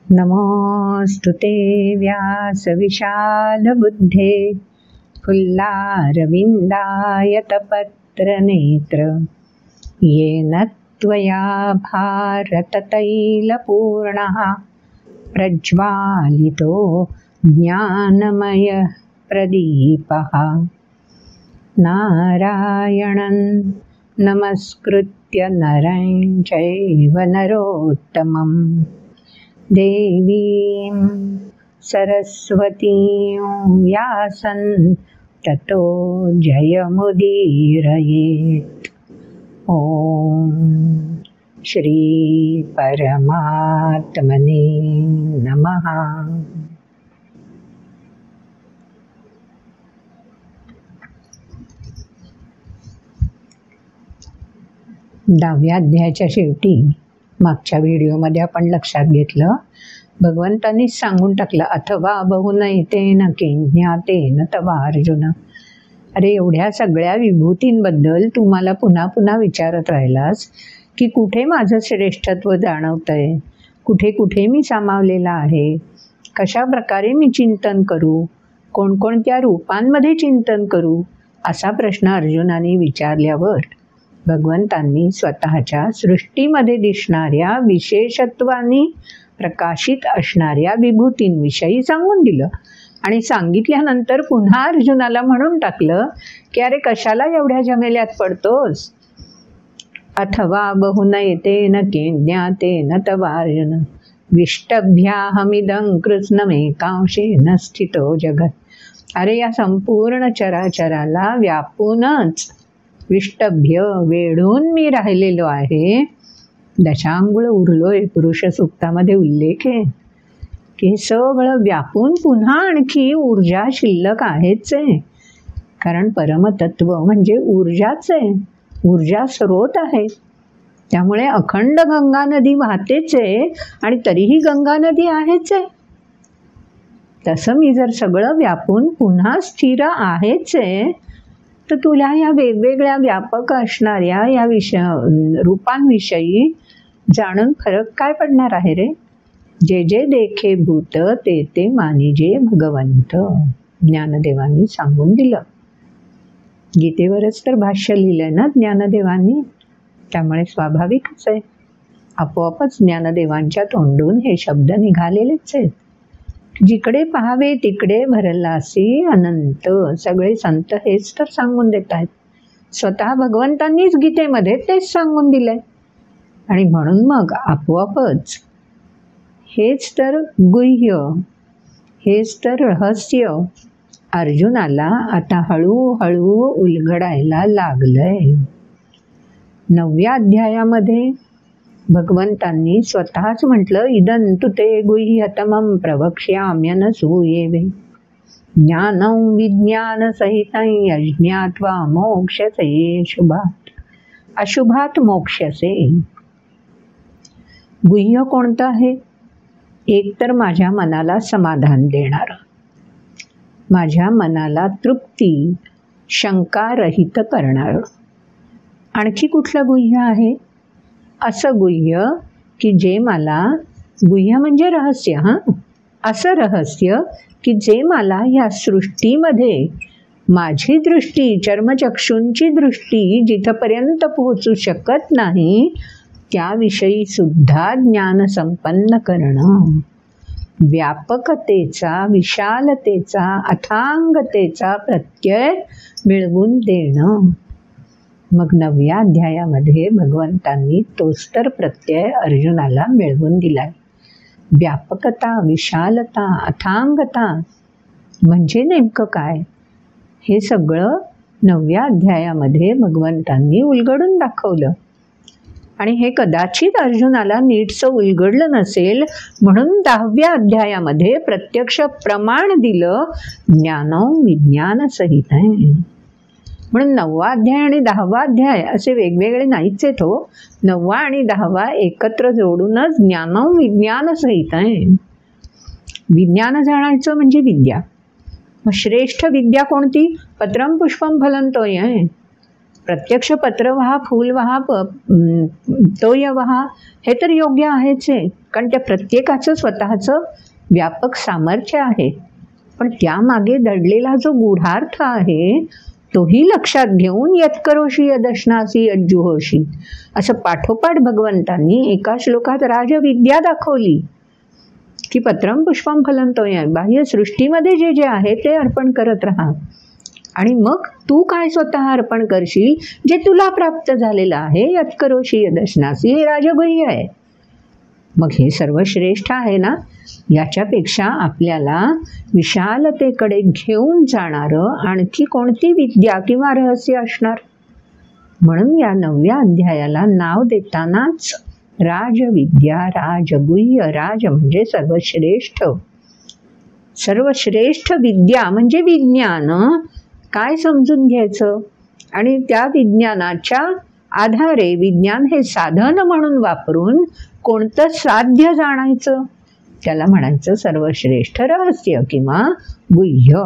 नमोऽस्तुते व्यासविशालबुद्धे फुल्लारविन्दायतपत्रनेत्र येन त्वया भारततैलपूर्णः प्रज्वालितो ज्ञानमयः प्रदीपः। नारायणं नमस्कृत्य नरं चैव नरोत्तमं देवीं सरस्वतीं व्यासं ततो जयमुदीरयेत्। ॐ श्री परमात्मने नमः। दहाव्या अध्यायाच्या शेवटी मागच्या व्हिडिओमध्ये आपण लक्षात घेतलं, भगवंतांनी सांगून टाकलं, अथवा बहुनैतेन किंज्ञातेन तवा अर्जुन. अरे एवढ्या सगळ्या विभूतींबद्दल तू मला पुन्हा पुन्हा विचारत राहिलास की कुठे माझं श्रेष्ठत्व जाणवतंय, कुठे कुठे मी सामावलेला आहे, कशा प्रकारे मी चिंतन करू, कोणकोणत्या रूपांमध्ये चिंतन करू, असा प्रश्न अर्जुनाने विचारल्यावर भगवंतांनी स्वतःच्या सृष्टीमध्ये दिसणाऱ्या विशेषत्वानी प्रकाशित असणाऱ्या विभूतींविषयी सांगून दिलं. आणि सांगितल्यानंतर पुन्हा अर्जुनाला म्हणून टाकलं की अरे कशाला एवढ्या झमेल्यात पडतोस. अथवा बहुनैतेन किंज्ञातेन तवा अर्जुन विष्टभ्याहमिदं कृत्स्नमेकांशेन स्थितो जगत्. अरे या संपूर्ण चराचराला व्यापूनच विष्टभ्य वेढून मी राहिलेलो आहे. दशांगुळ उरलोय पुरुष सूक्तामध्ये उल्लेख आहे की सगळं व्यापून पुन्हा आणखी ऊर्जा शिल्लक आहेच आहे. कारण परमतत्व म्हणजे ऊर्जाच आहे, ऊर्जा स्रोत आहे. त्यामुळे अखंड गंगा नदी वाहतेच आहे आणि तरीही गंगा नदी आहेच आहे. तसं मी जर सगळं व्यापून पुन्हा स्थिर आहेच आहे, तर तुला या वेगवेगळ्या व्यापक असणाऱ्या या रूपांविषयी जाणून फरक काय पडणार आहे रे. जे जे देखे भूत ते ते मानिजे भगवंत, ज्ञानदेवांनी सांगून दिलं. गीतेवरच तर भाष्य लिहिलंय ना ज्ञानदेवांनी, त्यामुळे स्वाभाविकच आहे, आपोआपच ज्ञानदेवांच्या तोंडून हे शब्द निघालेलेच आहेत. जिकडे पाहावे तिकडे भरलासी अनंत. सगळे संत हेच तर सांगून देत आहेत. स्वतः भगवंतांनीच गीतेमध्ये तेच सांगून दिलंय. आणि म्हणून मग आपोआपच हेच तर गुह्य, हेच तर रहस्य अर्जुनाला आता हळूहळू उलगडायला लागलंय. 9व्या अध्यायामध्ये भगवंतांनी स्वतःच म्हटलं, इदं तु ते गुह्यतमं प्रवक्ष्याम्यनसूयवे ज्ञानं विज्ञानसहितं यज्ञात्वा मोक्षसे शुभात्. अशुभात मोक्षसे. गुह्य कोणतं आहे? एक तर माझ्या मनाला समाधान देणारं, माझ्या मनाला तृप्ती शंकारहित करणारं. आणखी कुठलं गुह्य आहे? असं गुह्य की जे मला, गुह्य म्हणजे रहस्य, असं रहस्य की जे मला या सृष्टीमध्ये माझी दृष्टी, चर्मचक्षूंची दृष्टी जिथपर्यंत पोहोचू शकत नाही त्याविषयी सुद्धा ज्ञान संपन्न करणं, व्यापकतेचा, विशालतेचा, अथांगतेचा प्रत्यय मिळवून देणं. मग 9व्या अध्यायामध्ये भगवंतांनी तोच तर प्रत्यय अर्जुनाला मिळवून दिलाय. व्यापकता, विशालता, अथांगता म्हणजे नेमकं काय, हे सगळं 9व्या अध्यायामध्ये भगवंतांनी उलगडून दाखवलं. आणि हे कदाचित अर्जुनाला नीटसं उलगडलं नसेल म्हणून 10व्या अध्यायामध्ये प्रत्यक्ष प्रमाण दिलं, ज्ञानं विज्ञानसहित आहे. म्हणून 9वा अध्याय आणि 10वा अध्याय असे वेगवेगळे नाहीच आहेत हो. 9वा आणि 10वा एकत्र जोडूनच ज्ञानं विज्ञानसहित आहे. विज्ञान जाणायचं म्हणजे विद्या. मग श्रेष्ठ विद्या कोणती? पत्रम पुष्पम फलं तोय आहे. प्रत्यक्ष पत्र वहा, फूल वहा, तोय वहा, हे तर योग्य आहेच आहे, कारण त्या प्रत्येकाचं स्वतःचं व्यापक सामर्थ्य आहे. पण त्यामागे दडलेला जो गूढार्थ आहे तोही लक्षात घेऊन यत्करोषी यदश्नासी यज्जुहोषी असं पाठोपाठ भगवंतांनी एका श्लोकात राजविद्या दाखवली की पत्रम पुष्पम फलम तोय, बाह्य सृष्टीमध्ये जे जे आहे ते अर्पण करत राहा आणि मग तू काय स्वतः अर्पण करशील जे तुला प्राप्त झालेलं आहे. यत्करोषी यदश्नासी हे राजगुह्य आहे. मग हे सर्वश्रेष्ठ आहे ना. याच्यापेक्षा आपल्याला विशालतेकडे घेऊन जाणारं आणखी कोणती विद्या किंवा रहस्य असणार. म्हणून या 9व्या अध्यायाला नाव देतानाच राजविद्या, राजगुह्य, राज म्हणजे सर्वश्रेष्ठ, सर्वश्रेष्ठ विद्या म्हणजे विज्ञान काय समजून घ्यायचं आणि त्या विज्ञानाच्या आधारे विज्ञान हे साधन म्हणून वापरून कोणतं साध्य जाणायचं त्याला म्हणायचं सर्वश्रेष्ठ रहस्य किंवा गुह्य.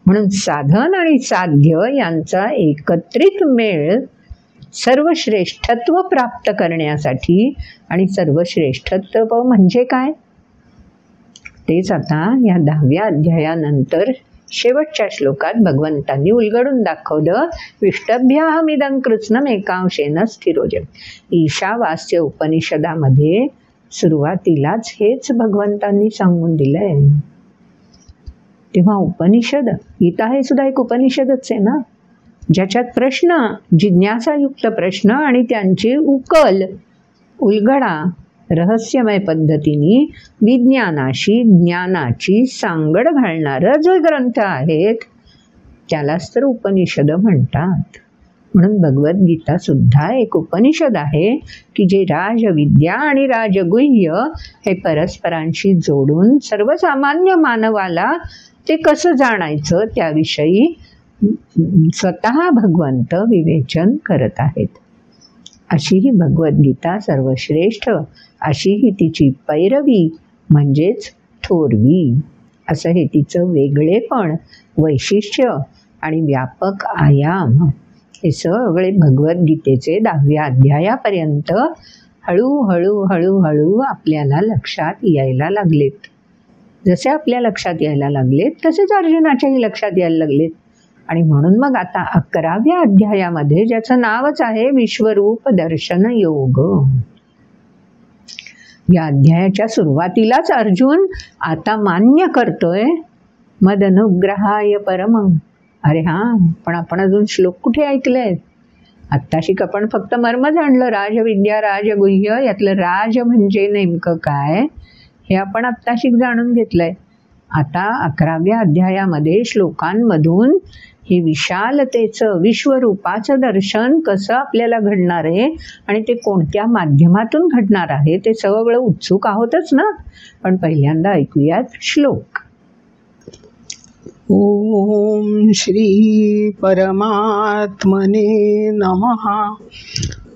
म्हणून साधन आणि साध्य यांचा एकत्रित मेळ सर्वश्रेष्ठत्व प्राप्त करण्यासाठी. आणि सर्वश्रेष्ठत्व म्हणजे काय तेच आता या 10व्या अध्यायानंतर शेवटच्या श्लोकात भगवंतांनी उलगडून दाखवलं. विष्टभ्याहमिदं कृत्स्नम् एकांशेन स्थिरोजम्. ईशावास्य उपनिषदामध्ये सुरुवातीलाच हेच भगवंतांनी सांगून दिलंय. तेव्हा उपनिषद, गीता हे सुद्धा एक उपनिषदच आहे ना, ज्याच्यात प्रश्न, जिज्ञासायुक्त प्रश्न आणि त्यांची उलगडा रहस्यमय पद्धतीने विज्ञानाशी ज्ञानाची सांगड घालणारं जे ग्रंथ आहेत त्यालाच तर उपनिषद म्हणतात. म्हणून भगवद्गीता सुद्धा एक उपनिषद आहे की जे राजविद्या आणि राजगुह्य हे परस्परांशी जोडून सर्वसामान्य मानवाला ते कसं जाणायचं त्याविषयी स्वतः भगवंत विवेचन करत आहेत. अशी ही भगवद्गीता सर्वश्रेष्ठ, अशी ही तिची पैरवी म्हणजेच थोरवी, असं हे तिचं वेगळेपण, वैशिष्ट्य आणि व्यापक आयाम हे सगळे भगवद्गीतेचे 10व्या अध्यायापर्यंत हळूहळू हळूहळू आपल्याला लक्षात यायला लागलेत. जसे आपल्या लक्षात यायला लागलेत तसेच अर्जुनाच्याही लक्षात यायला लागलेत. आणि म्हणून मग आता 11व्या अध्यायामध्ये ज्याचं नावच आहे विश्वरूप दर्शन योग, या अध्यायाच्या सुरुवातीलाच अर्जुन आता मान्य करतोय मदनुग्रहाय परमं. अरे हां, पण आपण अजून श्लोक कुठे ऐकलेत? आत्ताशिक आपण फक्त मर्म जाणलं, राजविद्या राजगुह्य, यातलं राज म्हणजे नेमकं काय हे आपण आत्ताशिक जाणून घेतलंय. आता 11व्या अध्यायामध्ये श्लोकांमधून हे विशालतेचं विश्वरूपाचं दर्शन कसं आपल्याला घडणार आहे आणि ते कोणत्या माध्यमातून घडणार आहे ते सगळं उत्सुक आहोतच ना. पण पहिल्यांदा ऐकूयात श्लोक. ओम श्री परमात्मने नमः.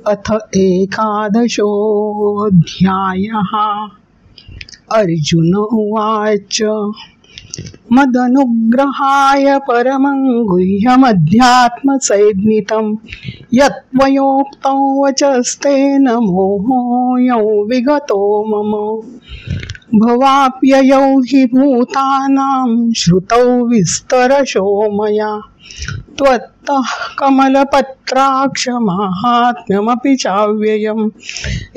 अथ 11दशोऽध्यायः. अर्जुन उवाच मदनुग्रहाय परमं गुह्यमध्यात्मसंज्ञितं यत्त्वयोक्तौ वचस्तेन मोहोऽयं विगतो मम. भवाप्ययौ हि भूतानां श्रुतौ विस्तरशो मया त्वत्तः कमलपत्राक्षमाहात्म्यमपि चाव्ययम्.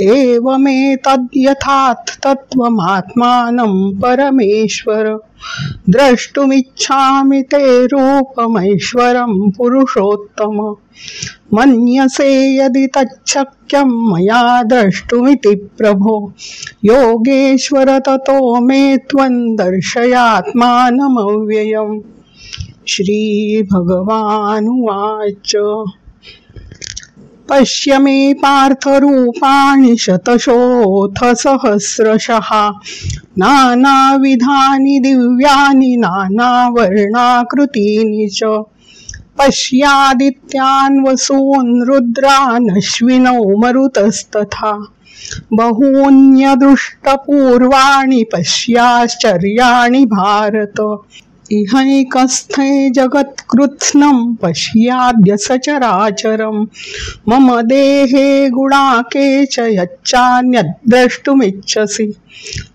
एवमेतद्यथात् तत्त्वमात्मानं परमेश्वर. द्रष्टुमिच्छामि ते रूपमैश्वरं पुरुषोत्तम. मन्यसे यदि तच्छक्यं मया द्रष्टुमिति प्रभो. योगेश्वर ततो मे त्वं दर्शयात्मानमव्ययम्. श्रीभगवानुवाच पश्य मे पार्थरूपाणि शतशोऽथ सहस्रशः. नानाविधानि दिव्यानि नानावर्णाकृतीनि च. पश्यादित्यान् वसून् रुद्रान् अश्विनौ मरुतस्तथा. बहून्यदृष्टपूर्वाणि पश्याश्चर्याणि भारत. इहैकस्थे जगत्कृत्स्नं पश्याद्य सचराचरं मम देहे गुणाके च यच्चान्यद्द्रष्टुमिच्छसि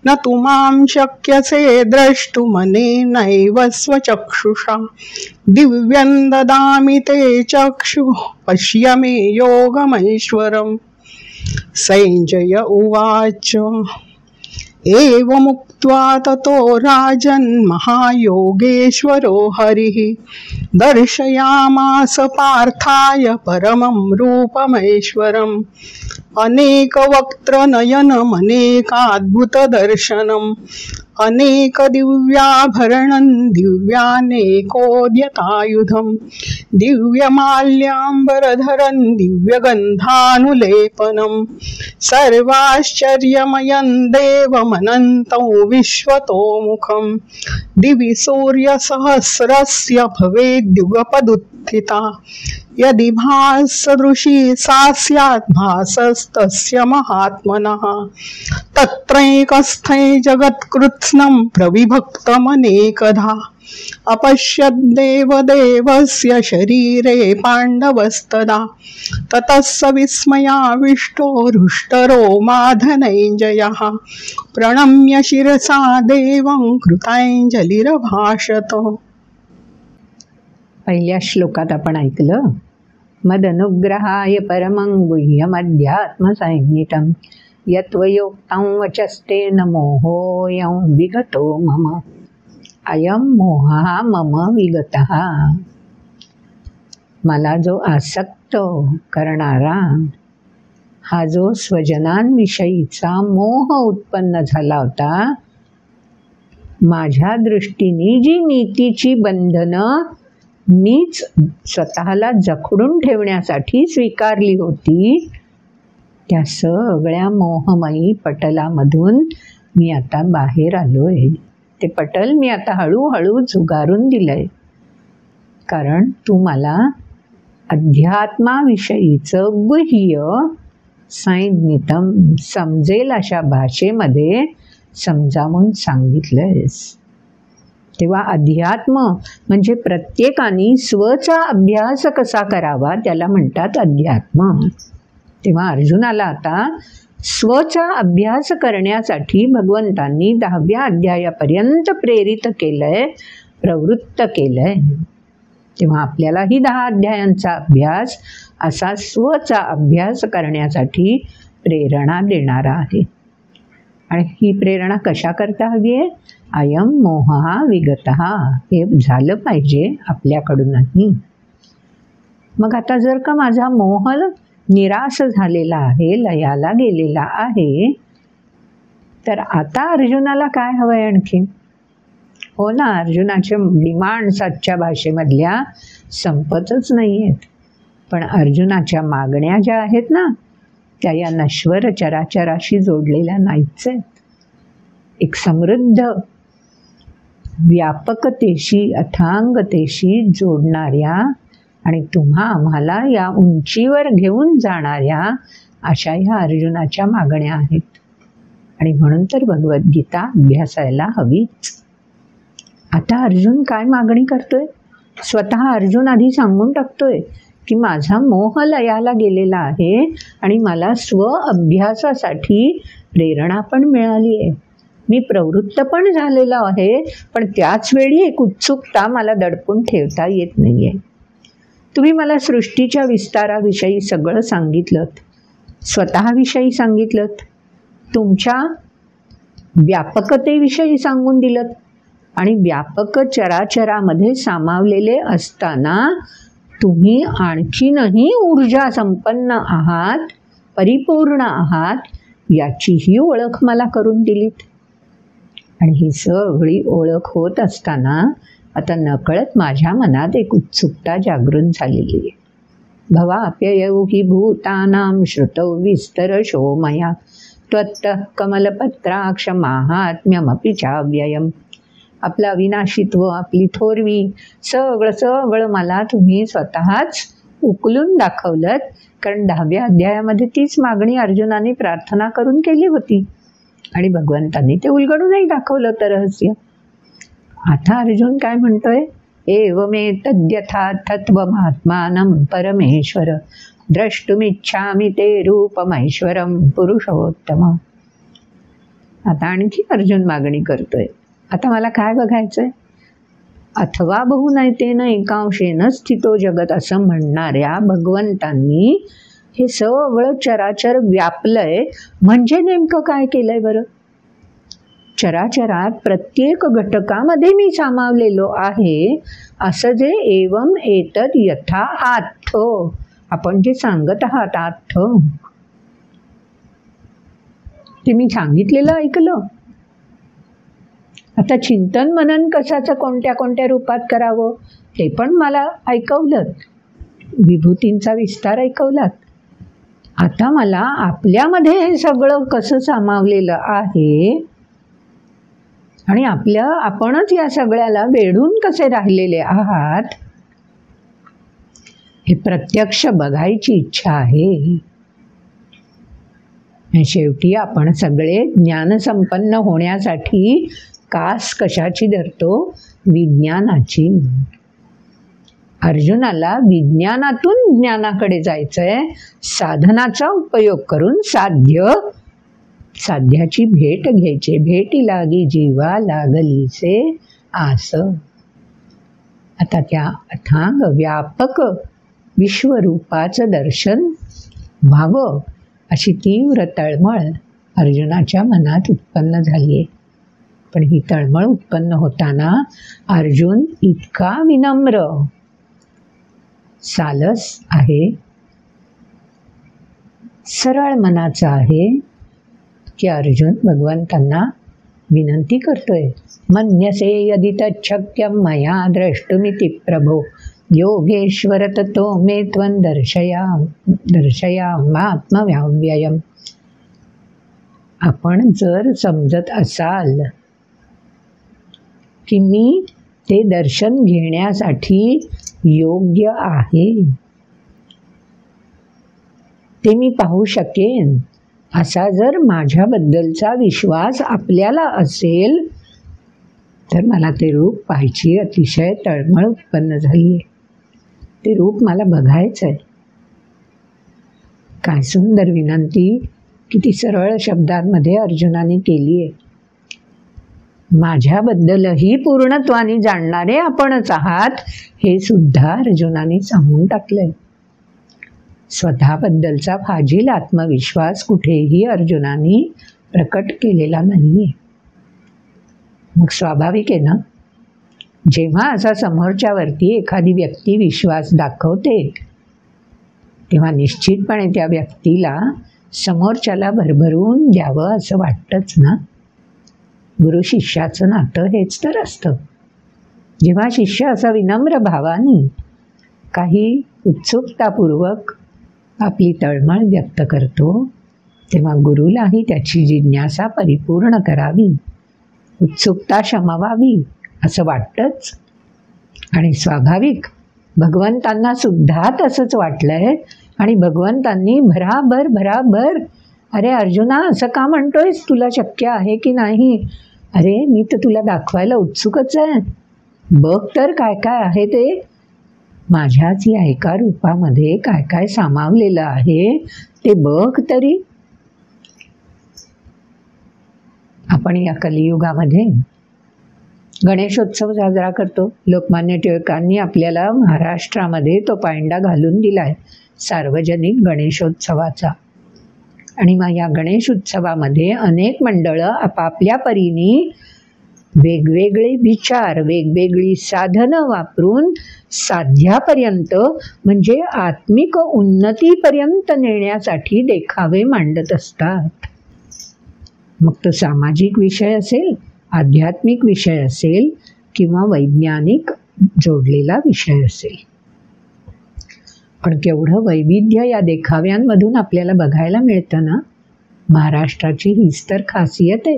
न तु मां शक्यसे द्रष्टुमनेनैव स्वचक्षुषा दिव्यं ददामि ते चक्षुः पश्य मे योगमैश्वरम्। सञ्जय उवाच एवमुक्त्वा ततो राजन् महायोगेश्वरो हरिः दर्शयामास पार्थाय परमं रूपमैश्वरम् अनेकवक्त्रनयनमनेकाद्भुतदर्शनम् अनेकदिव्याभरणं दिव्यानेकोद्यतायुधं दिव्यमाल्याम्बरधरं दिव्यगन्धानुलेपनं सर्वाश्चर्यमयं देवमनन्तं विश्वतोमुखं दिवि सूर्यसहस्रस्य भवेद्युगपदुत्थिता यदि भासदृशी सा स्यात् भासस्तस्य महात्मनः तत्रैकस्थै जगत्कृत्स्नं प्रविभक्तमनेकधा अपश्यद्देवदेवस्य शरीरे पाण्डवस्तदा ततः स विस्मयाविष्टो हृष्टरोमाधनञ्जयः प्रणम्य शिरसा देवं कृताञ्जलिरभाषत। पहिल्या श्लोकात आपण ऐकलं, मदनुग्रहाय परमं गुह्यमध्यात्मसंहितं यत्त्वयोक्तं वचस्तेन मोहोऽयं विगतो मम अयं मोहः मम विगतः। मला जो आसक्त करणारा हा जो स्वजनांविषयीचा मोह उत्पन्न झाला होता, माझ्या दृष्टीने जी नीतीची बंधनं मीच स्वतःला जखडून ठेवण्यासाठी स्वीकारली होती, त्या सगळ्या मोहमयी पटलामधून मी आता बाहेर आलोय. ते पटल मी आता हळूहळू झुगारून दिलंय, कारण तू मला अध्यात्माविषयीचं गुह्य संज्ञितम समजेल अशा भाषेमध्ये समजावून सांगितलंयस. तेव्हा अध्यात्म म्हणजे प्रत्येकाने स्वचा अभ्यास कसा करावा त्याला म्हणतात अध्यात्म. तेव्हा अर्जुनाला आता स्वचा अभ्यास करण्यासाठी भगवंतांनी 10व्या अध्यायापर्यंत प्रेरित केलंय, प्रवृत्त केलंय. तेव्हा आपल्यालाही 10 अध्यायांचा अभ्यास असा स्वचा अभ्यास करण्यासाठी प्रेरणा देणारा आहे. आणि ही प्रेरणा कशा करता हवी आहे? अयम मोहः विगतः, हे झालं पाहिजे आपल्याकडूनही. मग आता जर का माझा मोह निराश झालेला आहे, लयाला गेलेला आहे, तर आता अर्जुनाला काय हवंय आणखी? हो ना, अर्जुनाच्या डिमांड्स आजच्या भाषेमधल्या संपतच नाही आहेत. पण अर्जुनाच्या मागण्या ज्या आहेत ना, त्या या नश्वर चराचराशी जोडलेल्या नाहीच आहेत. एक समृद्ध व्यापकतेशी, अथांगतेशी जोडणाऱ्या आणि तुम्हा आम्हाला या उंचीवर घेऊन जाणाऱ्या अशा ह्या अर्जुनाच्या मागण्या आहेत. आणि म्हणून तर भगवद्गीता अभ्यासायला हवीच. आता अर्जुन काय मागणी करतोय? स्वतः अर्जुन आधी सांगून टाकतोय की माझा मोह लयाला गेलेला आहे आणि मला स्व अभ्यासासाठी प्रेरणा पण मिळाली आहे. मी प्रवृत्त पण झालेलो आहे, पण त्याच वेळी एक उत्सुकता मला दडपून ठेवता येत नाही आहे. तुम्ही मला सृष्टीच्या विस्ताराविषयी सगळं सांगितलं, स्वतःविषयी सांगितलं, तुमच्या व्यापकतेविषयी सांगून दिलं आणि व्यापक चराचरामध्ये सामावलेले असताना तुम्ही आणखीनही ऊर्जा संपन्न आहात, परिपूर्ण आहात, याचीही ओळख मला करून दिलीत. आणि ही सगळी ओळख होत असताना आता नकळत माझ्या मनात एक उत्सुकता जागृत झालेली आहे. भवाप्ययौ हि भूतानां श्रुतौ विस्तरशो मया त्वत्तः कमलपत्राक्ष माहात्म्यमपि चाव्ययम्. आपलं अविनाशित्व, आपली थोरवी, सगळं मला तुम्ही स्वतःच उकलून दाखवलं. कारण 10व्या अध्यायामध्ये तीच मागणी अर्जुनाने प्रार्थना करून केली होती आणि भगवंतांनी ते उलगडूनही दाखवलं होतं रहस्य. आता अर्जुन काय म्हणतोय, एवमेतद्यथार्थत्वमात्मानं परमेश्वर द्रष्टुमिच्छामि ते रूपमैश्वरं पुरुषोत्तम. आता आणखी अर्जुन मागणी करतोय, आता मला काय बघायचंय? अथवा बहुनैतेन एकांशेन स्थितो जगत असं म्हणणाऱ्या भगवंतांनी हे सगळं चराचर व्यापलंय म्हणजे नेमकं काय केलंय बरं? चराचरात प्रत्येक घटकामध्ये मी सामावलेलो आहे असं जे एवम एतद यथा आत्थ, आपण जे सांगत आहात आत्थ, ते मी सांगितलेलं ऐकलं. आता चिंतन मनन कशाचं कोणत्या कोणत्या रूपात करावं ते पण मला ऐकवलं, विभूतींचा विस्तार ऐकवलात. आता मला आपल्यामध्ये हे सगळं कसं सामावलेलं आहे आणि आपणच या सगळ्याला वेढून कसे राहिलेले आहात हे प्रत्यक्ष बघायची इच्छा आहे. शेवटी आपण सगळे ज्ञानसंपन्न होण्यासाठी कास कशाची धरतो? विज्ञानाची. अर्जुनाला विज्ञानातून ज्ञानाकडे जायचंय, साधनाचा उपयोग करून साध्याची भेट घ्यायची. भेटी लागी जीवा लागलीसे आस. आता त्या अथांग व्यापक विश्वरूपाचं दर्शन व्हावं अशी तीव्र तळमळ अर्जुनाच्या मनात उत्पन्न झाली आहे. पण ही तळमळ उत्पन्न होताना अर्जुन इतका विनम्र, सालस आहे, सरळ मनाचा आहे की अर्जुन भगवंतांना विनंती करतोय, मन्यसे यदि तच्छक्यं मया द्रष्टुमिति प्रभो योगेश्वर ततो मे त्वं दर्शयामात्मव्ययम्. आपण जर समजत असाल की मी ते दर्शन घेण्यासाठी योग्य आहे, ते मी पाहू शकेन, असा जर माझ्याबद्दलचा विश्वास आपल्याला असेल तर मला ते रूप पाहायची अतिशय तळमळ उत्पन्न झाली आहे. ते रूप मला बघायचं आहे. काय सुंदर विनंती किती सरळ शब्दांमध्ये अर्जुनाने केली आहे. माझ्याबद्दलही पूर्णत्वाने जाणणारे आपणच आहात हे सुद्धा अर्जुनाने सांगून टाकलंय. स्वतःबद्दलचा फाजील आत्मविश्वास कुठेही अर्जुनाने प्रकट केलेला नाही. मग स्वाभाविक आहे ना, जेव्हा असा समोरच्यावरती एखादी व्यक्ती विश्वास दाखवते तेव्हा निश्चितपणे त्या व्यक्तीला समोरच्याला भरभरून द्यावं असं वाटतंच ना. गुरु शिष्याचं नातं हेच तर असतं. जेव्हा शिष्य असा विनम्र भावाने काही उत्सुकतापूर्वक आपली तळमळ व्यक्त करतो तेव्हा गुरुलाही त्याची जिज्ञासा परिपूर्ण करावी, उत्सुकता शमवावी असं वाटतंच. आणि स्वाभाविक भगवंतांना सुद्धा तसंच वाटलंय आणि भगवंतांनी भराभर अरे अर्जुना असं का म्हणतोयस, तुला शक्य आहे की नाही? अरे मी तर तुला दाखवायला उत्सुकच आहे, बघ तर काय काय आहे ते. माझ्याच या एका रूपामध्ये काय काय सामावलेलं आहे ते बघ तरी. आपण या कलियुगामध्ये गणेशोत्सव साजरा करतो. लोकमान्य टिळकांनी आपल्याला महाराष्ट्रामध्ये तो पायंडा घालून दिलाय सार्वजनिक गणेशोत्सवाचा. आणि मग या गणेश उत्सवामध्ये अनेक मंडळं आपापल्या परीने वेगवेगळे विचार, वेगवेगळी साधनं वापरून साध्यापर्यंत म्हणजे आत्मिक उन्नतीपर्यंत नेण्यासाठी देखावे मांडत असतात. मग तो सामाजिक विषय असेल, आध्यात्मिक विषय असेल किंवा वैज्ञानिक जोडलेला विषय असेल. पण केवढं वैविध्य या देखाव्यांमधून आपल्याला बघायला मिळतं ना. महाराष्ट्राची हीच तर खासियत आहे.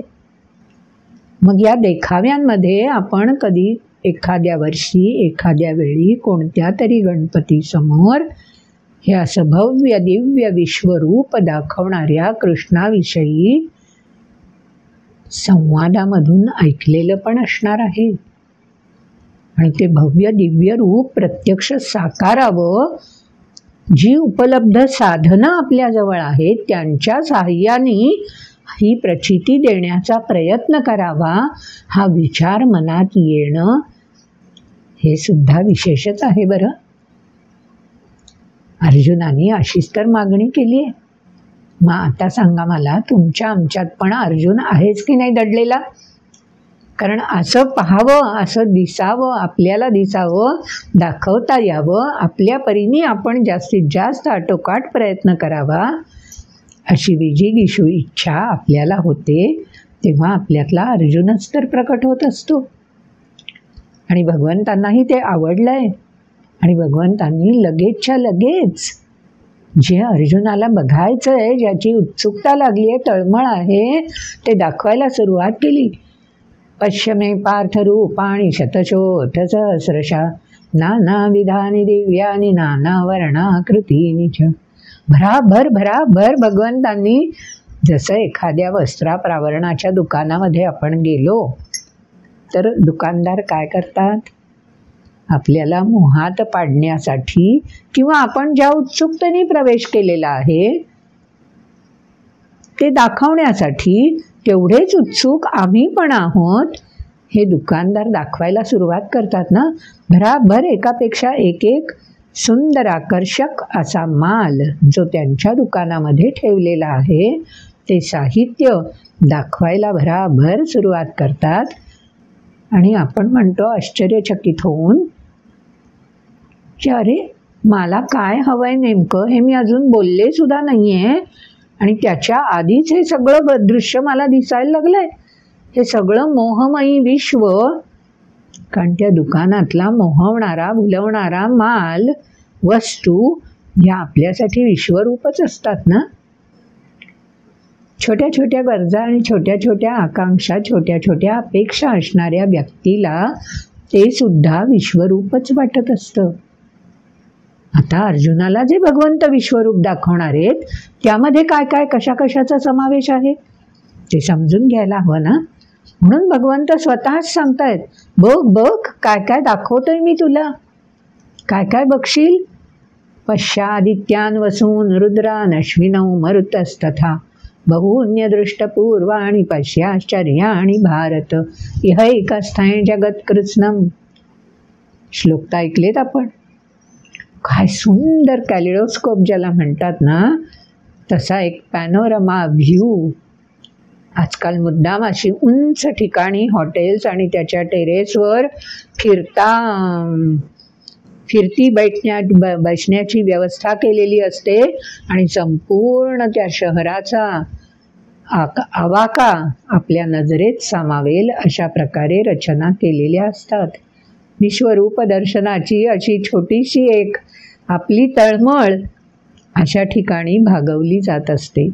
मग या देखाव्यांमध्ये आपण कधी एखाद्या वर्षी एखाद्या वेळी कोणत्या तरी गणपतीसमोर हे असं भव्य दिव्य विश्वरूप दाखवणाऱ्या कृष्णाविषयी संवादामधून ऐकलेलं पण असणार आहे. आणि ते भव्य दिव्य रूप प्रत्यक्ष साकारावं, जी उपलब्ध साधनं आपल्याजवळ आहेत त्यांच्या साहाय्याने ही प्रचिती देण्याचा प्रयत्न करावा, हा विचार मनात येणं हे सुद्धा विशेषच आहे बरं. अर्जुनाने अशीच तर मागणी केली आहे. मग आता सांगा मला, तुमच्या आमच्यात पण अर्जुन आहेच की नाही दडलेला? कारण असं पाहावं, असं दिसावं, आपल्याला दिसावं, दाखवता यावं, आपल्या परीने आपण जास्तीत जास्त आटोकाट प्रयत्न करावा, अशी विजिगीषू इच्छा आपल्याला होते. तेव्हा आपल्यातला अर्जुनच तर प्रकट होत असतो. आणि भगवंतांनाही ते आवडलंय. आणि भगवंतांनी लगेचच्या लगेच जे अर्जुनाला बघायचं आहे, ज्याची उत्सुकता लागली आहे, तळमळ आहे, ते दाखवायला सुरुवात केली. पश्यमे पार्थरूपाणि शतशोऽथ सहस्रशः नानाविधानि दिव्यानि नानावर्णाकृतीनि च. भराभर भराभर भगवंतांनी, जसं एखाद्या वस्त्राप्रावरणाच्या दुकानामध्ये आपण गेलो तर दुकानदार काय करतात, आपल्याला मोहात पाडण्यासाठी किंवा आपण ज्या उत्सुकतेने प्रवेश केलेला आहे ते दाखवण्यासाठी तेवढेच उत्सुक आम्ही पण आहोत, हे दुकानदार दाखवायला सुरुवात करतात ना. भराभर एकापेक्षा एक सुंदर आकर्षक असा माल जो त्यांच्या दुकानामध्ये ठेवलेला आहे ते साहित्य दाखवायला भराभर सुरुवात करतात. आणि आपण म्हणतो आश्चर्यचकित होऊन की अरे, मला काय हवंय नेमकं हे मी अजून बोलले सुद्धा नाही आहे, आणि त्याच्या आधीच हे सगळं दृश्य मला दिसायला लागलंय. हे सगळं मोहमयी विश्व, कारण त्या दुकानातला मोहवणारा भुलवणारा माल, वस्तू ह्या आपल्यासाठी विश्वरूपच असतात ना. छोट्या छोट्या गरजा आणि छोट्या छोट्या आकांक्षा, छोट्या छोट्या अपेक्षा असणाऱ्या व्यक्तीला ते सुद्धा विश्वरूपच वाटत असतं. आता अर्जुनाला जे भगवंत विश्वरूप दाखवणार आहेत त्यामध्ये काय काय कशा कशाचा समावेश आहे ते समजून घ्यायला हवं ना. म्हणून भगवंत स्वतःच सांगतायत, बघ बघ काय काय दाखवतोय मी तुला, काय काय बघशील. पश्यादित्यान् वसून् रुद्रान् अश्विनौ मरुतस्तथा बहून्यदृष्टपूर्वाणि पश्याश्चर्याणि भारत इहैकस्थं जगत्कृत्स्नं. श्लोक तर ऐकलेत आपण. काय सुंदर कॅलिडोस्कोप ज्याला म्हणतात ना, तसा एक पॅनोरमा व्ह्यू. आजकाल मुद्दाम अशी उंच ठिकाणी हॉटेल्स आणि त्याच्या टेरेसवर फिरती बसण्याची व्यवस्था केलेली असते आणि संपूर्ण त्या शहराचा आवाका आपल्या नजरेत सामावेल अशा प्रकारे रचना केलेल्या असतात. विश्वरूप दर्शनाची अशी छोटीशी एक आपली तळमळ अशा ठिकाणी भागवली जात असते.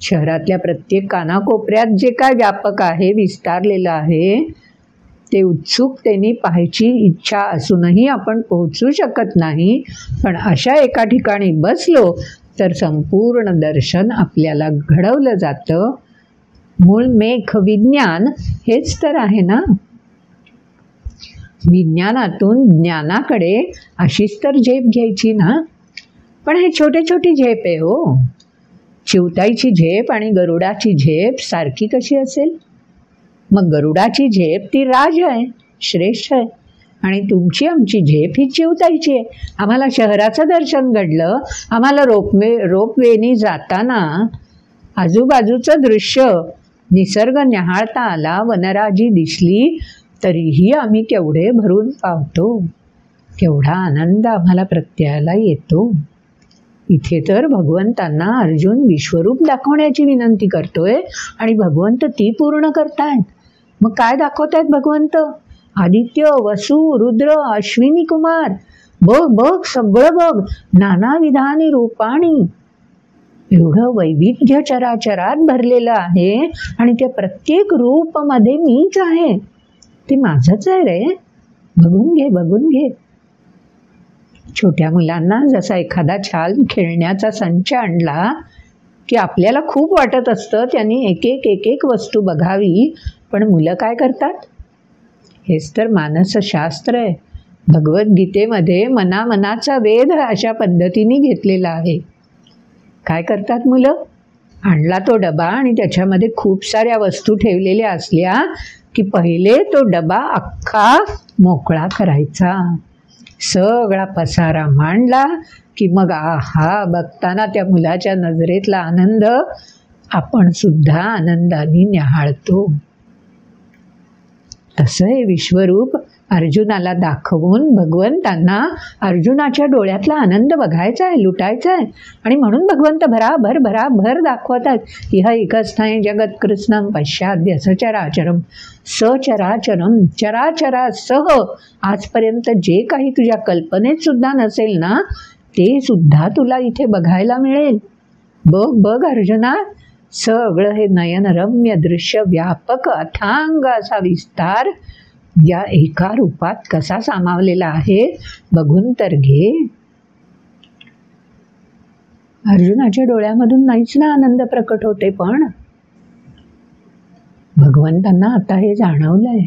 शहरातल्या प्रत्येक कानाकोपऱ्यात जे काय व्यापक आहे, विस्तारलेलं आहे, ते उत्सुकतेने पाहायची इच्छा असूनही आपण पोहोचू शकत नाही. पण अशा एका ठिकाणी बसलो तर संपूर्ण दर्शन आपल्याला घडवलं जातं. मूळ मेघ विज्ञान हेच तर आहे ना. विज्ञानातून ज्ञानाकडे अशीच तर झेप घ्यायची ना. पण हे छोटे छोटी झेप आहे हो. चिवताईची झेप आणि गरुडाची झेप सारखी कशी असेल? मग गरुडाची झेप ती राज आहे, श्रेष्ठ आहे, आणि तुमची आमची झेप ही चिवताईची आहे. आम्हाला शहराचं दर्शन घडलं, आम्हाला रोपवेनी जाताना आजूबाजूचं दृश्य निसर्ग न्याहाळता आला, वनराजी दिसली, तरीही आम्ही केवढे भरून पावतो, केवढा आनंद आम्हाला प्रत्ययाला येतो. इथे तर भगवंतांना अर्जुन विश्वरूप दाखवण्याची विनंती करतोय आणि भगवंत ती पूर्ण करतायत. मग काय दाखवतायत भगवंत? आदित्य, वसु, रुद्र, अश्विनी कुमार, बघ बघ सगळं बघ, नानाविधानी रूपाणी. एवढं वैविध्य चराचरात भरलेलं आहे आणि त्या प्रत्येक रूपमध्ये मीच आहे, ते माझंच आहे रे, बघून घे बघून घे. छोट्या मुलांना जसा एखादा छान खेळण्याचा संच आणला की आपल्याला खूप वाटत असतं त्यांनी एक एक वस्तू बघावी, पण मुलं काय करतात? हेच तर मानसशास्त्र आहे. भगवद्गीतेमध्ये मनाचा वेध अशा पद्धतीने घेतलेला आहे. काय करतात मुलं? आणला तो डबा आणि त्याच्यामध्ये खूप साऱ्या वस्तू ठेवलेल्या असल्या की पहिले तो डबा अख्खा मोकळा करायचा. सगळा पसारा मांडला की मग आहा, बघताना त्या मुलाच्या नजरेतला आनंद आपण सुद्धा आनंदाने न्याहाळतो. तसं हे विश्वरूप अर्जुनाला दाखवून भगवंतांना अर्जुनाच्या डोळ्यातला आनंद बघायचा आहे, लुटायचा आहे. आणि म्हणून भगवंत भराभर दाखवतात. इह एकस्थाय जगत कृष्णं पश्चाद्य सचराचरम सचराचरम चराचरासह. आजपर्यंत जे काही तुझ्या कल्पनेत सुद्धा नसेल ना, ते सुद्धा तुला इथे बघायला मिळेल. बघ अर्जुना, सगळं हे नयनरम्य दृश्य, व्यापक अथांग असा विस्तार या एका रूपात कसा सामावलेला आहे बघून तर घे. अर्जुनाच्या डोळ्यामधून नाहीच ना आनंद प्रकट होते, पण भगवंतांना आता हे जाणवलंय.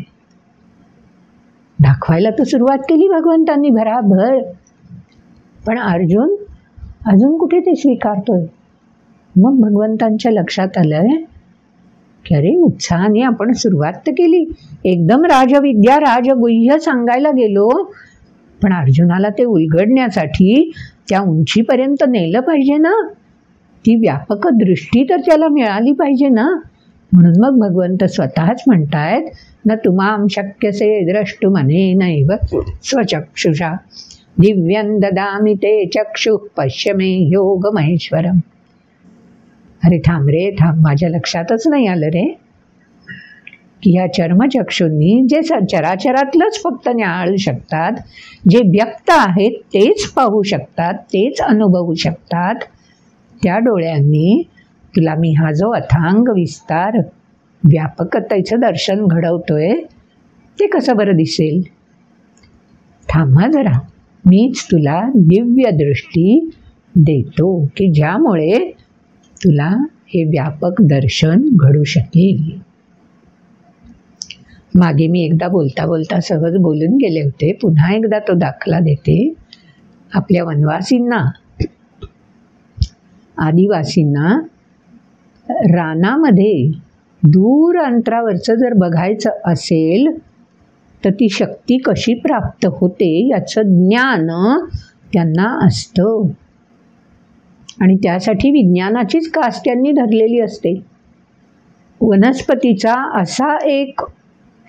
दाखवायला तर सुरुवात केली भगवंतांनी भराभर, पण अर्जुन अजून कुठे ते स्वीकारतोय. मग भगवंतांच्या लक्षात आलंय की अरे, उत्साहाने आपण सुरुवात तर केली, एकदम राजविद्या राजगुह्य सांगायला गेलो, पण अर्जुनाला ते उलगडण्यासाठी त्या उंचीपर्यंत नेलं पाहिजे ना. ती व्यापक दृष्टी तर त्याला मिळाली पाहिजे ना. म्हणून मग भगवंत स्वतःच म्हणतायत, न तुमाम शक्यसे द्रष्टुमनेनैव स्वचक्षुषा दिव्यं ददामि ते चक्षुः पश्य मे योगमहेश्वरम्. अरे थांब रे थांब, माझ्या लक्षातच नाही आलं रे की ह्या चर्मचक्षूंनी जे चराचरातलंच फक्त न्याहाळू शकतात, जे व्यक्त आहेत तेच पाहू शकतात, तेच अनुभवू शकतात, त्या डोळ्यांनी तुला मी हा जो अथांग विस्तार व्यापकतेचं दर्शन घडवतोय ते कसं बरं दिसेल. थांबा जरा, मीच तुला दिव्य दृष्टी देतो की ज्यामुळे तुला हे व्यापक दर्शन घडू शकेल. मागे मी एकदा बोलता बोलता सहज बोलून गेले होते, पुन्हा एकदा तो दाखला देते. आपल्या वनवासींना, आदिवासींना रानामध्ये दूर अंतरावरचं जर बघायचं असेल तर ती शक्ती कशी प्राप्त होते याचं ज्ञान त्यांना असतं. आणि त्यासाठी विज्ञानाचीच कास त्यांनी धरलेली असते. वनस्पतीचा असा एक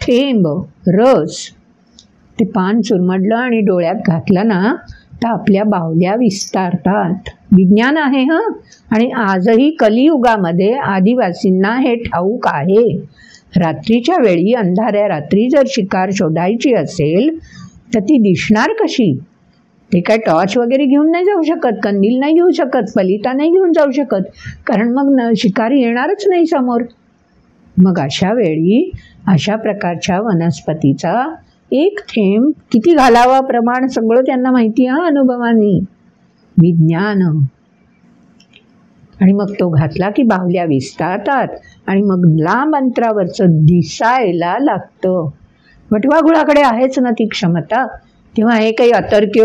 थेंब रस ते पान चुरमडलं आणि डोळ्यात घातलं ना तर आपल्या बाहुल्या विस्तारतात. विज्ञान आहे हं. आणि आजही कलियुगामध्ये आदिवासींना हे ठाऊक आहे. रात्रीच्या वेळी, अंधाऱ्या रात्री जर शिकार शोधायची असेल तर ती दिसणार कशी? ते काय टॉर्च वगैरे घेऊन नाही जाऊ शकत, कंदील नाही घेऊ शकत, पलिता नाही घेऊन जाऊ शकत, कारण मग शिकारी येणारच नाही समोर. मग अशा वेळी अशा प्रकारच्या वनस्पतीचा एक थेंब किती घालावा प्रमाण सगळं त्यांना माहिती आहे अनुभवानी, विज्ञान. आणि मग तो घातला की बाहुल्या विस्तारतात आणि मग लांब अंतरावरचं दिसायला लागतं. वटवाघुळाकडे आहेच ना ती क्षमता. तेव्हा हे काही अतर्क्य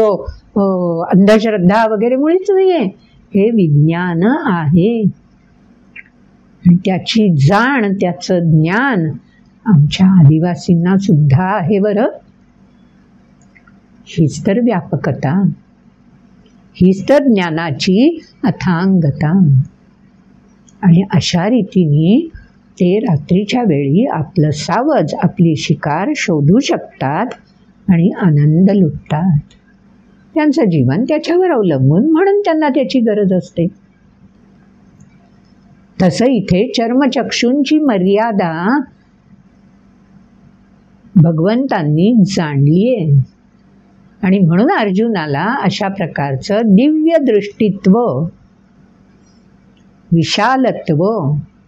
अंधश्रद्धा वगैरे मुळीच नाही आहे, हे विज्ञान आहे. त्याची जाण, त्याचं ज्ञान आमच्या आदिवासींना सुद्धा आहे बरं. हीच तर व्यापकता, हीच तर ज्ञानाची अथांगता. आणि अशा रीतीने ते रात्रीच्या वेळी आपलं सावज, आपली शिकार शोधू शकतात आणि आनंद लुटतात. त्यांचं जीवन त्याच्यावर अवलंबून, म्हणून त्यांना त्याची गरज असते. तसं इथे चर्मचक्षूंची मर्यादा भगवंतांनी जाणली आहे आणि म्हणून अर्जुनाला अशा प्रकारचं दिव्य दृष्टित्व, विशालत्व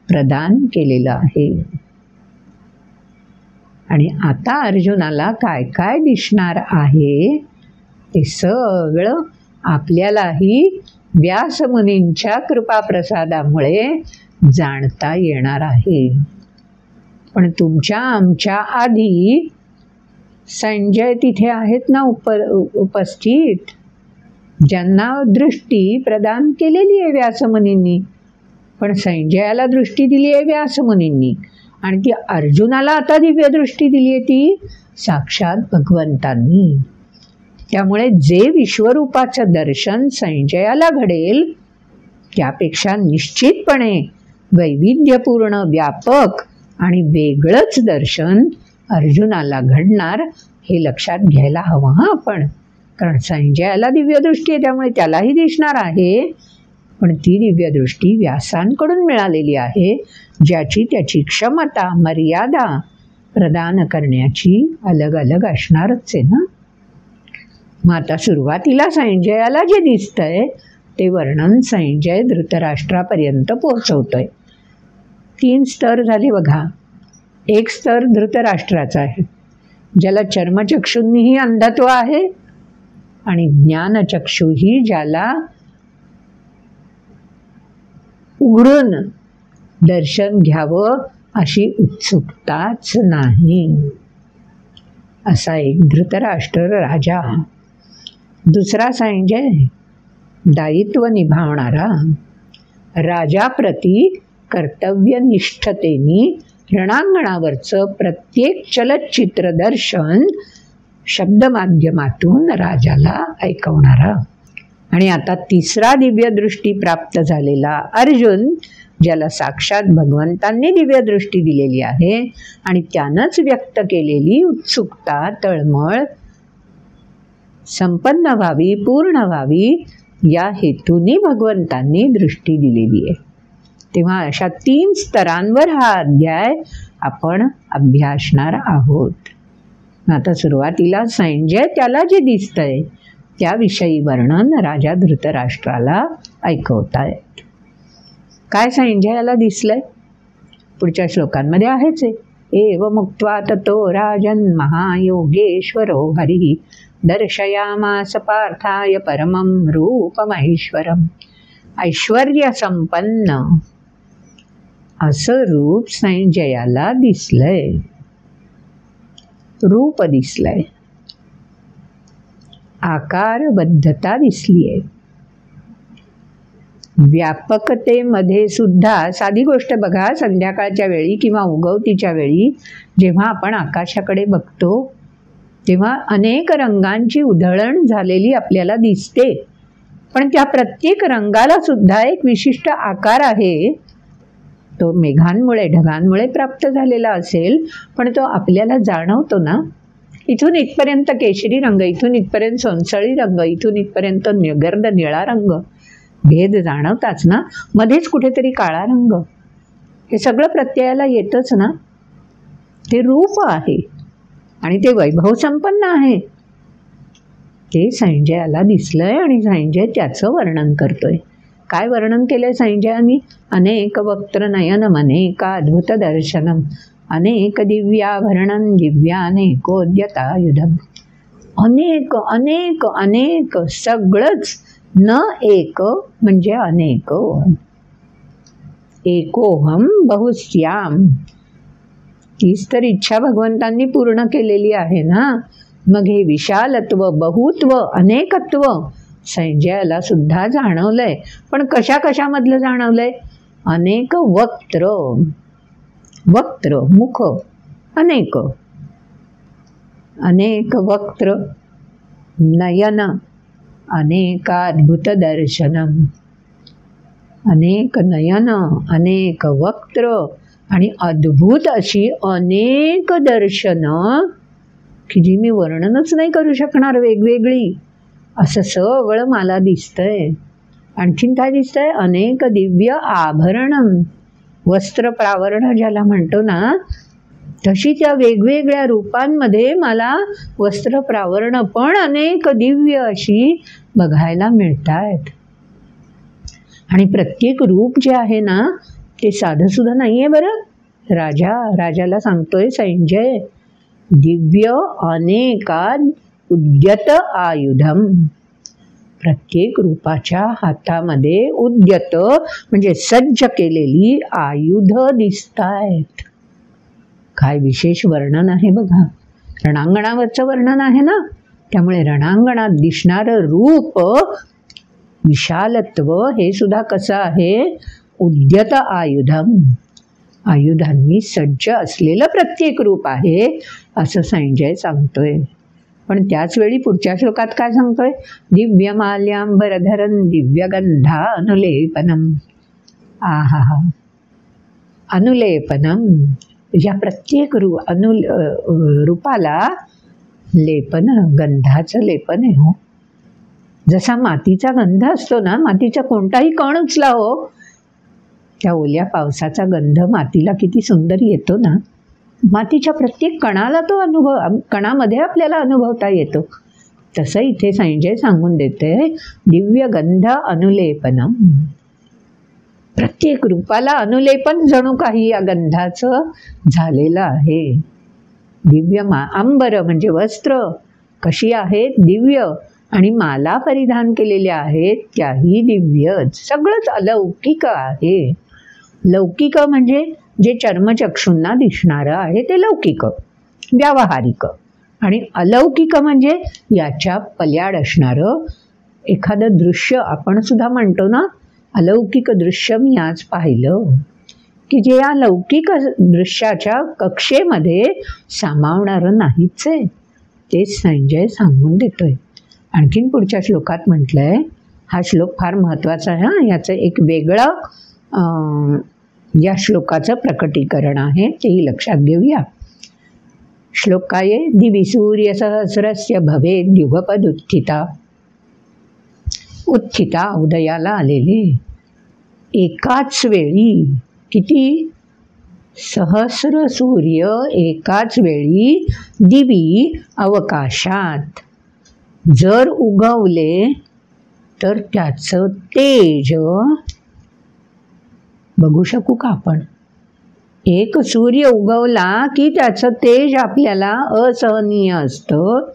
प्रदान केलेलं आहे. आणि आता अर्जुनाला काय काय दिसणार आहे ते सगळं आपल्यालाही व्यासमुनींच्या कृपाप्रसादामुळे जाणता येणार आहे. पण तुमच्या आमच्या आधी संजय तिथे आहेत ना उपस्थित, ज्यांना दृष्टी प्रदान केलेली आहे व्यासमुनींनी. पण संजयाला दृष्टी दिली आहे व्यासमुनींनी, आणि ती अर्जुनाला आता दिव्य दृष्टी दिली आहे ती साक्षात भगवंतांनी. त्यामुळे जे विश्वरूपाचं दर्शन संजयाला घडेल त्यापेक्षा निश्चितपणे वैविध्यपूर्ण, व्यापक आणि वेगळंच दर्शन अर्जुनाला घडणार, हे लक्षात घ्यायला हवं हां आपण. कारण संजयाला दिव्यदृष्टी आहे त्यामुळे त्यालाही दिसणार आहे, पण ती दिव्यदृष्टी व्यासांकडून मिळालेली आहे, ज्याची त्याची क्षमता, मर्यादा प्रदान करण्याची अलग अलग असणारच आहे ना. मग आता सुरुवातीला संजयाला जे दिसतंय ते वर्णन संजय धृतराष्ट्रापर्यंत पोहोचवतोय. 3 स्तर झाले बघा. एक स्तर धृतराष्ट्राचा आहे, ज्याला चर्मचक्षूंनीही अंधत्व आहे आणि ज्ञानचक्षुही ज्याला उघडून दर्शन घ्यावं अशी उत्सुकताच नाही, असा एक धृतराष्ट्र राजा. दुसरा संजय दायित्व निभावणारा, राजाप्रती कर्तव्यनिष्ठतेने रणांगणावरचं प्रत्येक चलचित्र दर्शन शब्दमाध्यमातून राजाला ऐकवणारा. आणि आता तिसरा दिव्यदृष्टी प्राप्त झालेला अर्जुन, ज्याला साक्षात भगवंतांनी दिव्यदृष्टी दिलेली आहे आणि त्यानंच व्यक्त केलेली उत्सुकता, तळमळ संपन्न व्हावी, पूर्ण व्हावी या हेतूने भगवंतांनी दृष्टी दिलेली आहे. तेव्हा अशा 3 स्तरांवर हा अध्याय आपण अभ्यासणार आहोत. आता सुरुवातीला संजय त्याला जे दिसतंय त्याविषयी वर्णन राजा धृतराष्ट्राला ऐकवतायत. काय संजयाला दिसलंय पुढच्या श्लोकांमध्ये आहेच आहे. एव मुक्त्वा ततो राजन् महायोगेश्वरो हरिः दर्शयामास पार्थाय परमं रूपमहेश्वरम्. ऐश्वर्यसंपन्न असं रूप संजयाला दिसलंय, रूप दिसलंय, आकारबद्धता दिसलीये. व्यापकतेमध्ये सुद्धा साधी गोष्ट बघा, संध्याकाळच्या वेळी किंवा उगवतीच्या वेळी जेव्हा आपण आकाशाकडे बघतो तेव्हा अनेक रंगांची उधळण झालेली आपल्याला दिसते, पण त्या प्रत्येक रंगाला सुद्धा एक विशिष्ट आकार आहे. तो मेघांमुळे, ढगांमुळे प्राप्त झालेला असेल, पण तो आपल्याला जाणवतो ना. इथून इथपर्यंत केशरी रंग, इथून इथपर्यंत सोनसळी रंग, इथून इथपर्यंत गर्द निळा रंग, भेद जाणवताच ना. मध्येच कुठेतरी काळा रंग, हे सगळं प्रत्ययाला येतच ना. ते रूप आहे आणि ते वैभव संपन्न आहे. ते संजयाला दिसलंय आणि संजय त्याचं वर्णन करतोय. काय वर्णन केलंय संजयानी? अनेक वक्त्र नयनम अनेकाद्भुत दर्शनम अनेक दिव्याभरणं दिव्यानेकोद्यतायुधम. अनेक अनेक अनेक, सगळंच, न एक म्हणजे अनेक. एकोहम बहुश्याम, तीच तर इच्छा भगवंतांनी पूर्ण केलेली आहे ना. मग हे विशालत्व, बहुत्व, अनेकत्व संजयाला सुद्धा जाणवलंय. पण कशा कशामधलं जाणवलंय? अनेक वक्त्र, वक्त्र मुख, अनेक अनेक वक्त्र, नयन अनेकाद्भुत दर्शनम. अनेक नयन, अनेक वक्त्र आणि अद्भुत अशी अनेक दर्शनं की जी मी वर्णनच नाही करू शकणार, वेगवेगळी. असं सगळं मला दिसतंय. आणखीन काय दिसतंय? अनेक दिव्य आभरणं, वस्त्र प्रावरण ज्याला म्हणतो ना, तशी त्या वेगवेगळ्या रूपांमध्ये मला वस्त्र प्रावरण पण अनेक दिव्य अशी बघायला मिळतायत. आणि प्रत्येक रूप जे आहे ना ते साधं सुद्धा नाही आहे बरं. राजाला सांगतोय संजय, दिव्य अनेकाद उद्यत आयुधम. प्रत्येक रूपाच्या हातामध्ये उद्यत म्हणजे सज्ज केलेली आयुध दिसतायत. काय विशेष वर्णन आहे बघा. रणांगणावरचं वर्णन आहे ना, त्यामुळे रणांगणात दिसणारं रूप, विशालत्व हे सुद्धा कसं आहे, उद्यत आयुधम, आयुधांनी सज्ज असलेलं प्रत्येक रूप आहे असं संजय सांगतोय. पण त्याचवेळी पुढच्या श्लोकात काय सांगतोय, दिव्यमाल्यांबरधरं दिव्यगंधा अनुलेपनम. आहा, अनुलेपनम, या प्रत्येक रूपाला लेपन, गंधाचं लेपन आहे हो. जसा मातीचा गंध असतो ना, मातीचा कोणताही कण उचला हो, त्या ओल्या पावसाचा गंध मातीला किती सुंदर येतो ना, मातीच्या प्रत्येक कणाला तो कणामध्ये आपल्याला अनुभवता येतो. तसं इथे संजय सांगून देते, दिव्य गंध अनुलेपनम, प्रत्येक रूपाला अनुलेपन जणू काही या गंधाचं झालेलं आहे. दिव्य अंबर म्हणजे वस्त्र कशी आहेत, दिव्य, आणि माला परिधान केलेल्या आहेत त्याही दिव्यच. सगळंच अलौकिक आहे. लौकिक म्हणजे जे चर्मचक्षूंना दिसणारं आहे ते लौकिक, व्यावहारिक, आणि अलौकिक म्हणजे याच्या पल्याड असणारं एखादं दृश्य. आपण सुद्धा म्हणतो ना, अलौकिक दृश्य मी आज पाहिलं, की जे या लौकिक दृश्याच्या कक्षेमध्ये सामावणारं नाहीच आहे. तेच संजय सांगून देतोय. आणखीन पुढच्या श्लोकात म्हटलंय, हा श्लोक फार महत्त्वाचा आहे हा, याचं एक वेगळं या श्लोकाचं प्रकटीकरण आहे, तेही लक्षात घेऊया. श्लोक काय आहे, दिवि सूर्य सहस्रस्य भवेद युगपद उत्थिता. उत्थिता, उदयाला आलेले, एकाच वेळी किती, सहस्र सूर्य एकाच वेळी दिवी, अवकाशात जर उगवले तर त्याचं तेज बघू शकू का आपण. एक सूर्य उगवला की त्याचं तेज आपल्याला असहनीय असतं,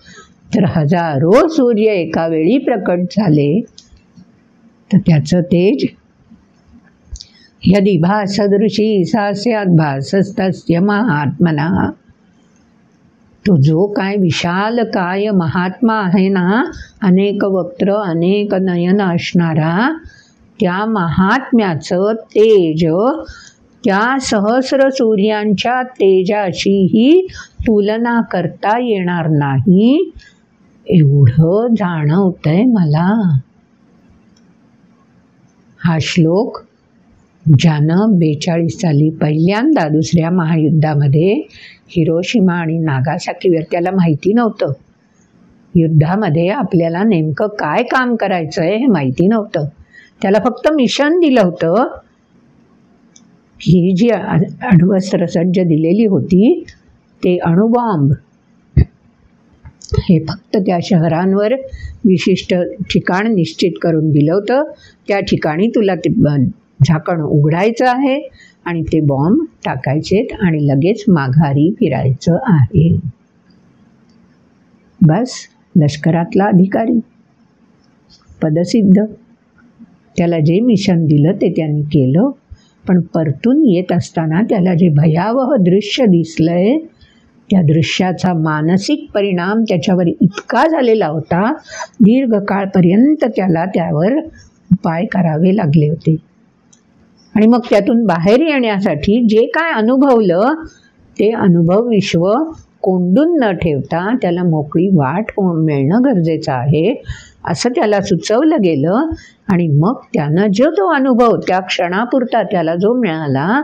तर हजारो सूर्य एका वेळी प्रकट झाले तर त्याचं तेज, यदि भासदृशी सा स्यात् भासस्तस्य महात्मना. तो जो काय विशाल काय महात्मा आहे ना, अनेक वक्त्र अनेक नयन असणारा, त्या महात्म्याचं तेज त्या सहस्र सूर्यांच्या तेजाशीही तुलना करता येणार नाही, एवढं जाणवतंय मला. हा श्लोक ज्यानं 42 साली पहिल्यांदा दुसऱ्या महायुद्धामध्ये हिरोशिमा आणि नागासाकीवर, त्याला माहिती नव्हतं युद्धामध्ये आपल्याला नेमकं काय काम करायचं आहे, हे माहिती नव्हतं. त्याला फक्त मिशन दिलं होतं. ही जी अण्वस्त्र सज्ज दिलेली होती ते अणुबॉम्ब, हे फक्त त्या शहरांवर विशिष्ट ठिकाण निश्चित करून दिलं होतं. त्या ठिकाणी तुला ते झाकण उघडायचं आहे आणि ते बॉम्ब टाकायचेत आणि लगेच माघारी फिरायचं आहे. बस, लष्करातला अधिकारी, पदसिद्ध. त्याला जे मिशन दिलं ते त्यांनी केलं. पण परतून येत असताना त्याला जे भयावह दृश्य दिसलंय, त्या दृश्याचा मानसिक परिणाम त्याच्यावर इतका झालेला होता, दीर्घकाळपर्यंत त्याला त्यावर उपाय करावे लागले होते. आणि मग त्यातून बाहेर येण्यासाठी जे काय अनुभवलं ते अनुभव विश्व कोंडून न ठेवता त्याला मोकळी वाट मिळणं गरजेचं आहे असं त्याला सुचवलं गेलं. आणि मग त्यानं जो तो अनुभव त्या क्षणापुरता त्याला जो मिळाला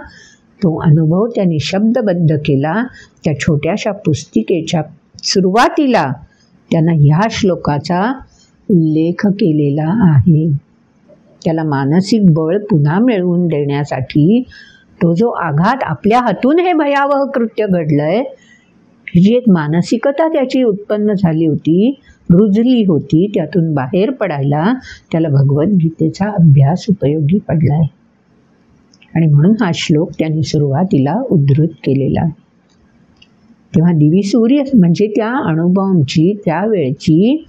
तो अनुभव त्यांनी शब्दबद्ध केला. त्या छोट्याशा पुस्तिकेच्या सुरुवातीला त्यानं ह्या श्लोकाचा उल्लेख केलेला आहे. त्याला मानसिक बळ पुन्हा मिळवून देण्यासाठी तो जो आघात, आपल्या हातून हे भयावह कृत्य घडलंय, जी एक मानसिकता त्याची उत्पन्न झाली होती, रुजली होती, त्यातून बाहेर पडायला त्याला भगवद्गीतेचा अभ्यास उपयोगी पडला आहे. आणि म्हणून हा श्लोक त्यांनी सुरुवातीला उद्धृत केलेला. तेव्हा दिवी सूर्य म्हणजे त्या अणुबॉम्बची त्यावेळची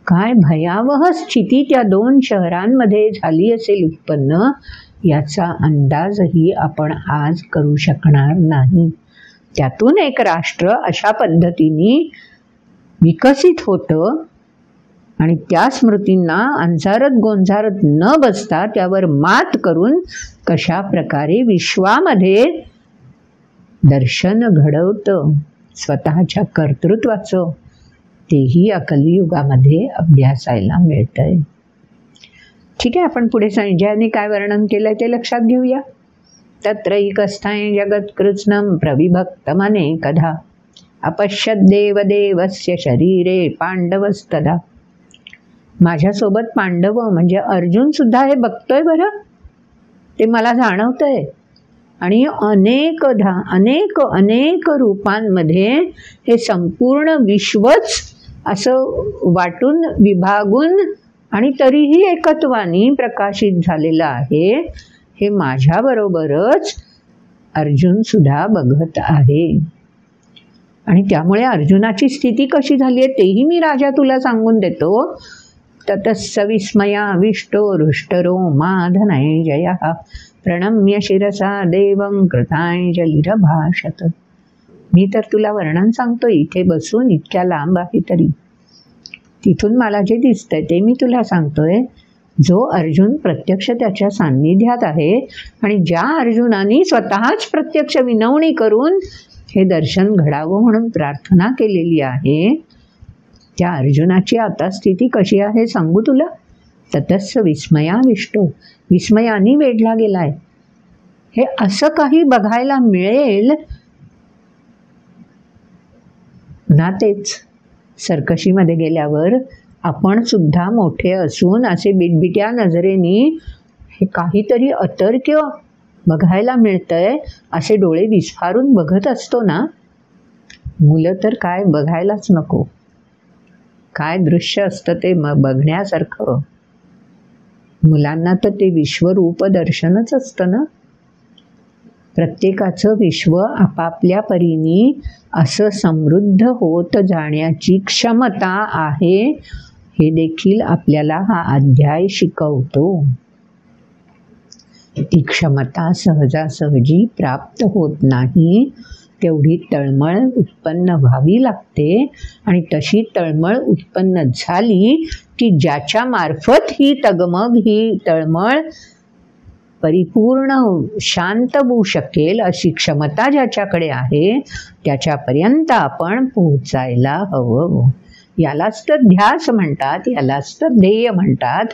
काय भयावह स्थिती त्या 2 शहरांमध्ये झाली असेल उत्पन्न, याचा अंदाजही आपण आज करू शकणार नाही. त्यातून एक राष्ट्र अशा पद्धतीने विकसित होतं आणि त्या स्मृतींना अंजारत गोंजारत न बसता त्यावर मात करून कशा प्रकारे विश्वामध्ये दर्शन घडवतं स्वतःच्या कर्तृत्वाचं, तेही या कलियुगामध्ये अभ्यासायला मिळतंय. ठीक आहे, आपण पुढे संजयाने काय वर्णन केलंय ते लक्षात घेऊया. तत्रैकस्थाय जगत्कृत्स्नं प्रविभक्तमनेकधा अपश्यद् देवदेवस्य शरीरे पांडवस्तदा. माझ्यासोबत पांडव म्हणजे अर्जुन सुद्धा हे बघतोय बरं, ते मला जाणवतंय. आणि अनेकदा अनेक अनेक रूपांमध्ये हे संपूर्ण विश्वच असं वाटून विभागून आणि तरीही एकत्वाने प्रकाशित झालेलं आहे, हे माझ्याबरोबरच अर्जुन सुद्धा बघत आहे. आणि त्यामुळे अर्जुनाची स्थिती कशी झाली आहे तेही मी राजा तुला सांगून देतो. ततस्स विस्मयाविष्टो हृष्टरो मा धनंजयः प्रणम्य शिरसा देवं कृतांजलिरभाषत. मी तर तुला वर्णन सांगतो इथे बसून, इतक्या लांब आहे तरी. तिथून मला जे दिसतंय ते मी तुला सांगतोय. जो अर्जुन प्रत्यक्ष त्याच्या सान्निध्यात आहे आणि ज्या अर्जुनाने स्वतःच प्रत्यक्ष विनवणी करून हे दर्शन घडावं म्हणून प्रार्थना केलेली आहे, त्या अर्जुनाची आता स्थिती कशी आहे सांगू तुला. ततस्स विस्मयाविष्टो, विस्मयाने वेढला गेलाय. हे असं काही बघायला मिळेल ना. तेच सर्कशीमध्ये गेल्यावर आपण सुद्धा मोठे असून असे बिटबिट्या नजरेने हे काहीतरी अतर्क्य बघायला मिळतंय असे डोळे विस्फारून बघत असतो ना. मुलं तर काय बघायलाच नको, काय दृश्य असतं ते बघण्यासारखं. मुलांना तर ते विश्वरूप दर्शनच असतं ना. प्रत्येकाचं विश्व आपापल्या परीने असं समृद्ध होत जाण्याची क्षमता आहे, हे देखील आपल्याला हा अध्याय शिकवतो. ती क्षमता सहजासहजी प्राप्त होत नाही, तेवढी तळमळ उत्पन्न व्हावी लागते. आणि तशी तळमळ उत्पन्न झाली की ज्याच्या मार्फत ही तगमग, ही तळमळ परिपूर्ण शांत होऊ शकेल अशी क्षमता ज्याच्याकडे आहे त्याच्यापर्यंत आपण पोहोचायला हवं. यालाच तर ध्यास म्हणतात, यालाच तर ध्येय म्हणतात.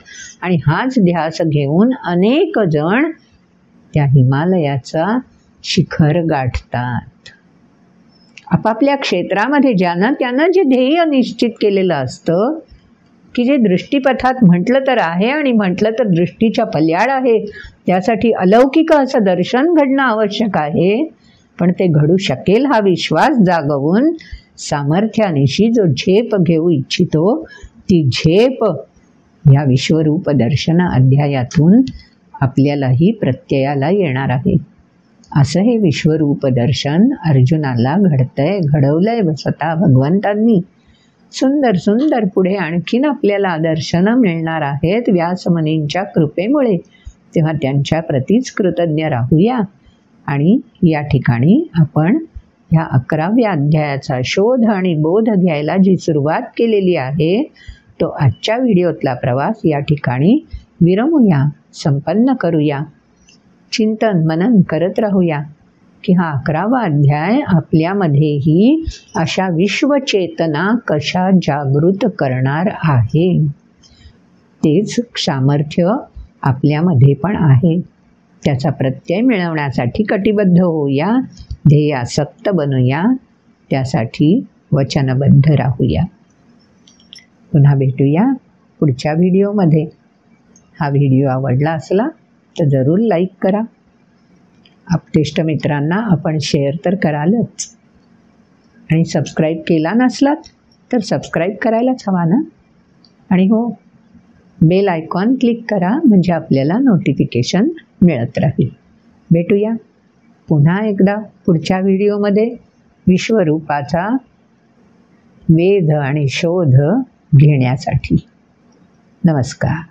आणि हाच ध्यास घेऊन अनेक जण त्या हिमालयाचा शिखर गाठतात. आपापल्या क्षेत्रामध्ये ज्यानं त्यानं जे ध्येय निश्चित केलेलं असतं, की जे दृष्टीपथात म्हटलं तर आहे आणि म्हटलं तर दृष्टीच्या पल्याड आहे, त्यासाठी अलौकिक असं दर्शन घडणं आवश्यक आहे. पण ते घडू शकेल हा विश्वास जागवून सामर्थ्यानिशी जो झेप घेऊ इच्छितो, ती झेप या विश्वरूप दर्शन अध्यायातून आपल्यालाही प्रत्ययाला येणार आहे. असं हे विश्वरूप दर्शन अर्जुनाला घडवलंय स्वतः भगवंतांनी. सुंदर सुंदर पुढे आणखीन आपल्याला दर्शनं मिळणार आहेत व्यासमुनींच्या कृपेमुळे. तेव्हा त्यांच्या प्रतीच कृतज्ञ राहूया. आणि या ठिकाणी आपण ह्या 11व्या अध्यायाचा शोध आणि बोध घ्यायला जी सुरुवात केलेली आहे, तो आजच्या व्हिडिओतला प्रवास या ठिकाणी विरमूया, संपन्न करूया. चिंतन मनन करत राहूया की हा 11वा अध्याय आपल्यामध्येही अशा विश्वचेतना कशा जागृत करणार आहे. तेच सामर्थ्य आपल्यामध्ये पण आहे. त्याचा प्रत्यय मिळवण्यासाठी कटिबद्ध होऊया, ध्येयासक्त बनूया, त्यासाठी वचनबद्ध राहूया. पुन्हा भेटूया पुढच्या व्हिडिओमध्ये. हा व्हिडिओ आवडला असला तर जरूर लाईक करा. आपतेष्ट मित्रांना आपण शेअर तर करालच. आणि सबस्क्राईब केला नसलात तर सबस्क्राईब करायलाच हवा ना. आणि हो, बेल आयकॉन क्लिक करा म्हणजे आपल्याला नोटिफिकेशन मिळत राहील. भेटूया पुन्हा एकदा पुढच्या व्हिडिओमध्ये विश्वरूपाचा वेध आणि शोध घेण्यासाठी. नमस्कार.